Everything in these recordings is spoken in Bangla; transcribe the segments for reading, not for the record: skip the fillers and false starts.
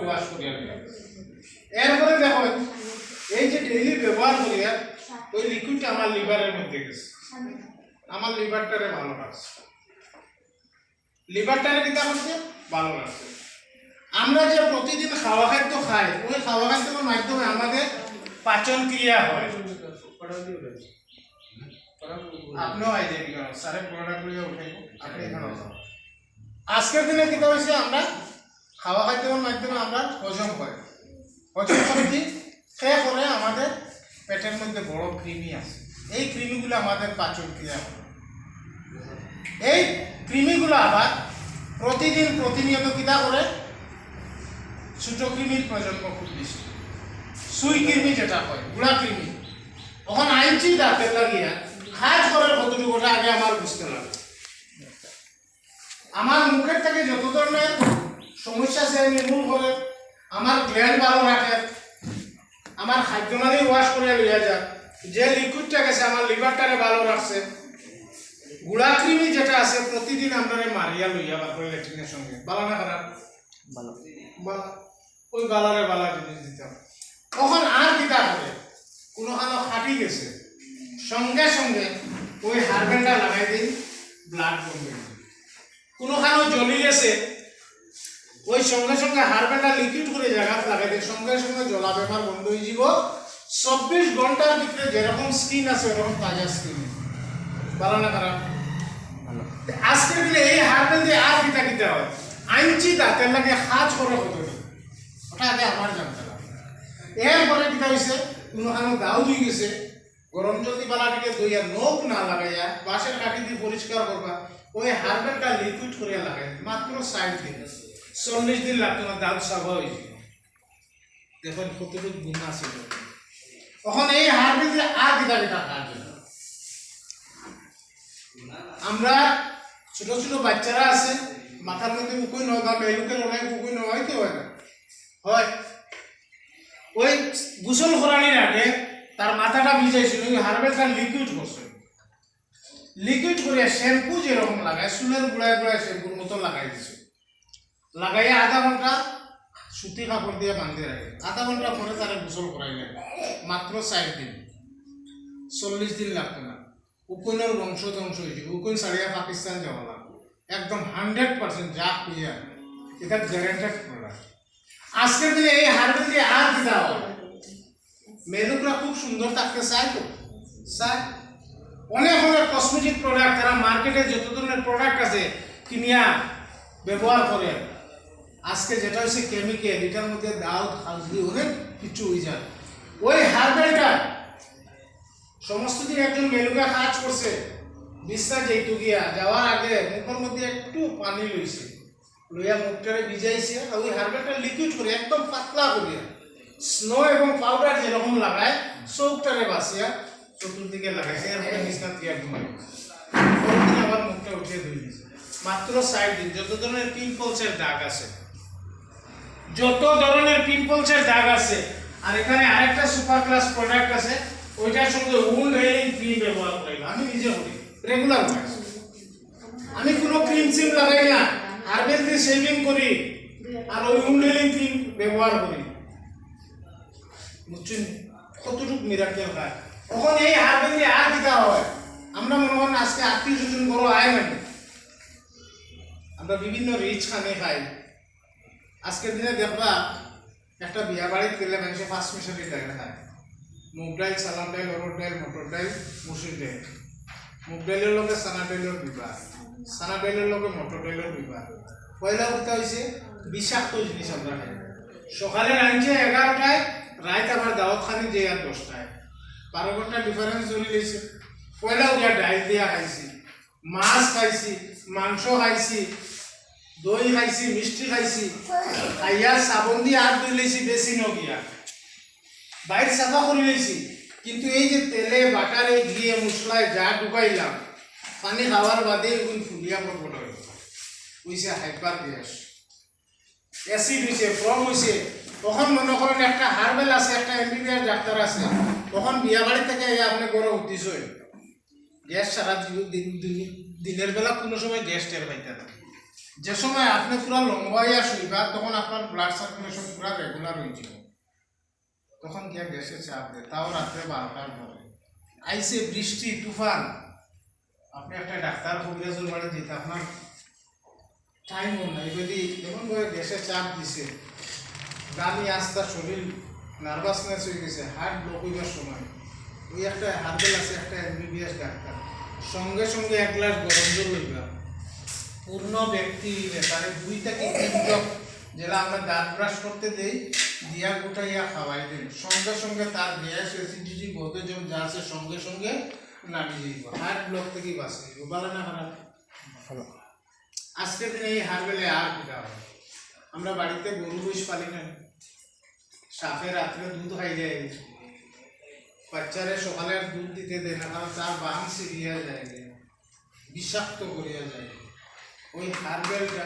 ওয়াশ করিয়া দিলাম। এরপরে দেখো এই যে ডেইলি ব্যবহার করিয়া ওই লিকুইডটা আমার লিভারের মধ্যে গেছে, আমার লিভারটারে ভালো রাখছে, লিভারটারে কিতা করছে ভালো রাখছে। আমরা যে প্রতিদিন খাওয়া খাদ্য খাই ওই খাওয়া খাদ্যের মাধ্যমে আমাদের পাচন ক্রিয়া হয়। আপনিও আই যাবি কারণ সারে প্রোডাক্ট গুলো উঠাইব আপনি এখানে আজকের দিনে কিতা হয়েছে আমরা খাওয়া খাদ্যের মাধ্যমে আমরা হজম করি, হজম করে কি খেয়ে পরে আমাদের পেটের মধ্যে বড় কৃমি আছে, এই কৃমিগুলো আমাদের পাচন ক্রিয়া করে। এই কৃমিগুলো আবার প্রতিদিন প্রতিনিয়ত কিতা করে ছোট কৃমির প্রজন্ম খুব বেশি, সুই কৃমি যেটা হয় গুড়া কৃমি, তখন আইনছি দাঁতের লাগিয়া খাজ করার কতটুকুটা আগে আমার বুঝতে লাগে। আমার মুখের থেকে যত ধরনের সমস্যা সে নির্মূল করে, আমার গ্ল্যান্ড ভালো রাখে, আমার খাদ্যনালী ওয়াশ করে লইয়া যায়, যে লিকুইডটা গেছে আমার লিভারটারে ভালো রাখছে। গুড়া কৃমি যেটা আছে প্রতিদিন আমরা মারিয়া লইয়া বা করে ল্যাট্রিনের সঙ্গে ভালো না খারাপ ভালো বালা, ওই বালারে বালা জিনিস দিতাম। তখন আর কিতা করে কোনোখানো ফাটি গেছে সঙ্গে সঙ্গে ওই হারবেন্ডা লাগাই দিই, ব্লাড কমবে। কোনোখানো জ্বলি গেছে ওই সঙ্গে সঙ্গে হারবেন্ডা লিকুইড করে জায়গা লাগাই দিই, সঙ্গে সঙ্গে জ্বলা ব্যাপার বন্ধ হয়ে যাব। 24 ঘন্টার ভিতরে যেরকম স্কিন আছে ওরকম তাজা স্কিন, ভালো না খারাপ ভালো। আজকের দিনে এই হারবেন্ড দিয়ে আর কিতা কিতা হয় আইনছি দাঁতের লাগে হাজ করে কত ওটা আগে আমার জানতে লাগে। এরপরে কিতা হয়েছে কোনোখানো দাও দিয়ে গেছে গরম জলদি বালাটিকে দইয়া নখ না লাগাইয়া বাঁশের কাঠি দিয়ে পরিষ্কার করবা, ওই হারবেন্ডটা লিকুইড করিয়া লাগাই মাত্র 60 দিন 40 দিন লাগতো না, দাঁত সাফা হয়েছে। দেখুন কতটুকু গুণ আছে। তখন এই হারবেন্ড দিয়ে আর কিতা কিতা কাজ আমরা ছোট ছোট বাচ্চারা আছে মাথার মধ্যে উকুই নয় বা মেলুকে অনেক উকুই নয়, হয় কি হয় না হয়, ওই গোসল করানির আগে তার মাথাটা ভিজাইছিল ওই হারবেন্ডটা লিকুইড করছে, লিকুইড করে শ্যাম্পু যেরকম লাগায় চুলের গুড়ায় গুড়ায় শ্যাম্পুর মতো লাগাই দিছে, লাগাইয়া আধা ঘন্টা সুতি কাপড় দিয়ে বাঁধিয়ে রাখে, আধা ঘন্টা পরে তারা গোসল করাইলেন মাত্র 60 দিন 40 দিন লাগতো না। উকুনের বংশ ধ্বংস হয়েছে, উকুন ছাড়িয়া পাকিস্তান যাওয়া লাগবে একদম 100% যা খুঁজে এটা গ্যারান্টেড প্রোডাক্ট। আজকের দিনে এই হারবেন্ড দিয়ে আর কি দেওয়া হয়, মেয়েরা খুব সুন্দর থাকতে চায় তো চায়, অনেক অনেক কসমেটিক প্রোডাক্ট তারা মার্কেটে যত ধরনের প্রোডাক্ট আছে কিনিয়া ব্যবহার করে। আজকে যেটা হচ্ছে কেমিক্যাল, এটার মধ্যে দাও হালদি অনেক কিছু হয়ে যায়। ওই হারবেন্ডটা সমস্ত দিন একজন মেলুকা কাজ করছে, বিছনা যেহেতু গিয়া যাওয়ার আগে মুখের মধ্যে একটু পানি লইছে, লইয়া মুখটারে ভিজাইছে, আর ওই হারবেন্ডটা লিকুইড করে একদম পাতলা করিয়া স্নো এবং পাউডার যেরকম লাগায় চৌকটারে বাঁচিয়া চতুর্দিকে লাগাইছে, এরপরে বিছনা দিয়ে ঘুমাই আবার মুখটা উঠিয়ে ধুই দিয়েছে মাত্র 60 দিন। যত ধরনের পিম্পলসের দাগ আছে, যত ধরনের পিম্পলসের দাগ আছে, আর এখানে আরেকটা সুপার ক্লাস প্রোডাক্ট আছে ওইটার সঙ্গে উন্ড হেয়ারিং ক্রিম ব্যবহার করি, আমি নিজে করি রেগুলার, আমি কোনো ক্রিম সিম লাগাই না, হারবেন্ড দিয়ে শেভিং করি আর ওই উন্ড হেয়ারিং ক্রিম ব্যবহার করি, বুঝছেন কতটুকু মিরাকেল হয়। তখন এই হারবেন্ড দিয়ে আর দিতে হয়, আমরা মনে করেন আজকে 30 জন বড় আয় মানে আমরা বিভিন্ন রিচ খানে খাই। আজকের দিনে দেখবা একটা বিয়া বাড়িতে গেলে মানুষে 5 মিশালি ডাল খায়, মুগ ডাল, সালাম ডাল, অরহর ডাল, মটর ডাল, মুসুর ডাল, মুগ ডালের লগে চানা ডালের বিবাহ, চানা ডালের লগে মটর ডালের বিবাহ। পয়লা কথা হয়েছে বিষাক্ত জিনিস আমরা খাই। সকালে রাঁধছে 11টায়, রাত আবার দাওয়াত খানি যে আর 10টায়, 12 ঘন্টা ডিফারেন্স চলে গেছে। পয়লা উঠা ডাল দিয়া খাইছি, মাছ খাইছি, মাংস খাইছি, দই খাইছি, মিষ্টি খাইছি, খাইয়া সাবন দিয়ে হাত ধুই লেছি, বেশি নগিয়া বাইরে সাফা করে লেছি, কিন্তু এই যে তেলে বাটারে ঘিয়ে মশলায় যা ঢুকাইলাম পানি খাওয়ার বাদে ওই ফুলিয়া পড়বো হয়েছে হাইপার গ্যাস, অ্যাসিড হয়েছে, ফ্রম হয়েছে। তখন মনে করেন একটা হারবেল আছে, একটা এমবিবিএস ডাক্তার আছে, তখন বিয়া বাড়ি থেকে আপনি গড়ে উঠিস গ্যাস সারা দিনের বেলা কোনো সময় গ্যাস টের পাইতে না, যে সময় আপনি পুরা লম্বা হইয়া শুইবা তখন আপনার ব্লাড সার্কুলেশন পুরা রেগুলার হয়ে যাবে, তখন গিয়া গ্যাসে চাপ দেয়, তাও রাত্রে 12টার পরে। আইসে বৃষ্টি তুফান, আপনি একটা ডাক্তার কবিরাজের বাড়ি যেতে আপনার টাইম নাই, যদি এমনভাবে গ্যাসে চাপ দিছে গানি আস্তা শরীর নার্ভাসনেস হয়ে গেছে, হার্ট ব্লক হইবার সময় ওই একটা হার্বেল আছে একটা এমবিবিএস ডাক্তার, সঙ্গে সঙ্গে 1 গ্লাস গরম জল হইবা পূর্ণ ব্যক্তি তারে 2 থেকে 3 ড্রপ যেটা আমরা দাঁত ব্রাশ করতে দেই দিয়া গুটাইয়া খাওয়াই দেন, সঙ্গে সঙ্গে তার গ্যাস অ্যাসিডিটি বদহজম যা আছে সঙ্গে সঙ্গে নামিয়ে যাইব, হার্ট ব্লক থেকে বাঁচে যাইব। ভালো না খারাপ? আজকের দিনে এই হারবেলে আর পিঠা হয়। আমরা বাড়িতে গরু বইস পালি না, সাপে রাত্রে দুধ খাই যায়, বাচ্চারে সকালে আর দুধ দিতে দেয় না, কারণ তার বান সিরিয়া যায়, বিষাক্ত করিয়া যায়। ওই হারবেলটা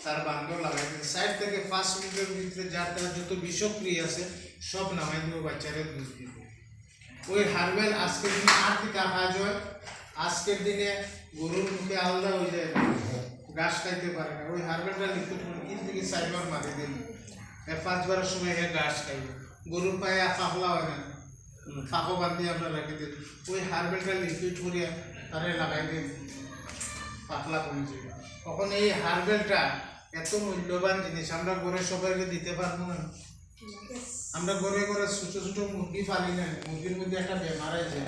তার বান্ধব লাগাই দেয়, সাইড থেকে 5 মিনিটের ভিতরে যার তার যত বিষক্রিয়া আছে সব নামাই দেবো, বাচ্চারে দুধ দিব। ওই হারবেল আজকের দিনে আর পিঠা কাজ হয়, আজকের দিনে গরুর মুখে আলাদা হয়ে যায়, ঘাস খাইতে পারে না, ওই হারবেলটা লিকুইড করে 3 থেকে 4 বার মারি দিন, 5 বারের সময় ঘাস খাইবে, গরুর পায়ে ফাঁকলা হয় না, ফাঁকো বান্ধি আমরা রাখি দিন, ওই হারবেলটা লিকুইড করিয়া তারে লাগাই দিন, পাতলা কমে যাবে। তখন এই হারবেলটা এত মূল্যবান জিনিস, আমরা ঘরে সবাইকে দিতে পারবো না। আমরা ঘরে ঘরে ছোটো ছোটো মুরগি পালি না, মুরগির মধ্যে একটা বেমার আছে,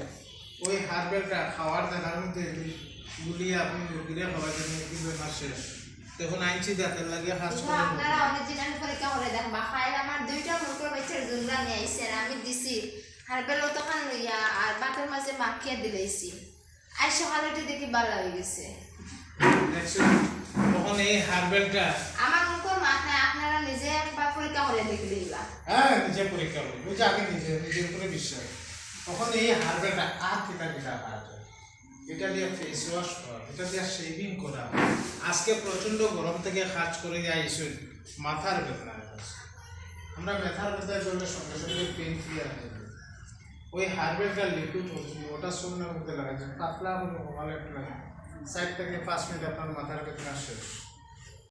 ওই হারবেলটা খাওয়ার জানার মধ্যে গুলিয়ে আপনি মুরগিরা খাওয়ার জন্য মুরগির বেমার শেষ, তখন আইনছি দাঁতের লাগিয়ে হাস করে। আপনারা অরিজিনাল পরীক্ষা করে দেখ বা খাইল আমার 2টা মুরগির বাচ্চার জুমরা নিয়ে আইছেন, আমি দিছি হারবেল তখন লইয়া আর বাতের মাঝে মাখিয়া দিলাইছি, আর সকালে দেখি ভালো হয়ে গেছে। তখন এই হারবেলটা আমার মুখের মাথায় আপনারা নিজে একবার পরীক্ষা করে দেখলে হ্যাঁ নিজে পরীক্ষা করি, ওই যে আগে নিজের উপরে বিশ্বাস। তখন এই হারবেলটা আর পিঠা পিঠা কাজ হয়, এটা দিয়ে ফেস ওয়াশ করা, এটা দিয়ে শেভিং করা। আজকে প্রচণ্ড গরম থেকে কাজ করে আইসুন, মাথার বেদনা আছে, আমরা মাথার বেদনায় করলে সঙ্গে সঙ্গে পেন ক্লিয়ার হয়ে যাবে। ওই হারবেলটা লিকুইড হচ্ছে ওটা শূন্যের মধ্যে লাগাচ্ছে, পাতলা করে ভালো একটা লাগে, 4 থেকে 5 মিনিট আপনার মাথার বেদনা শেষ।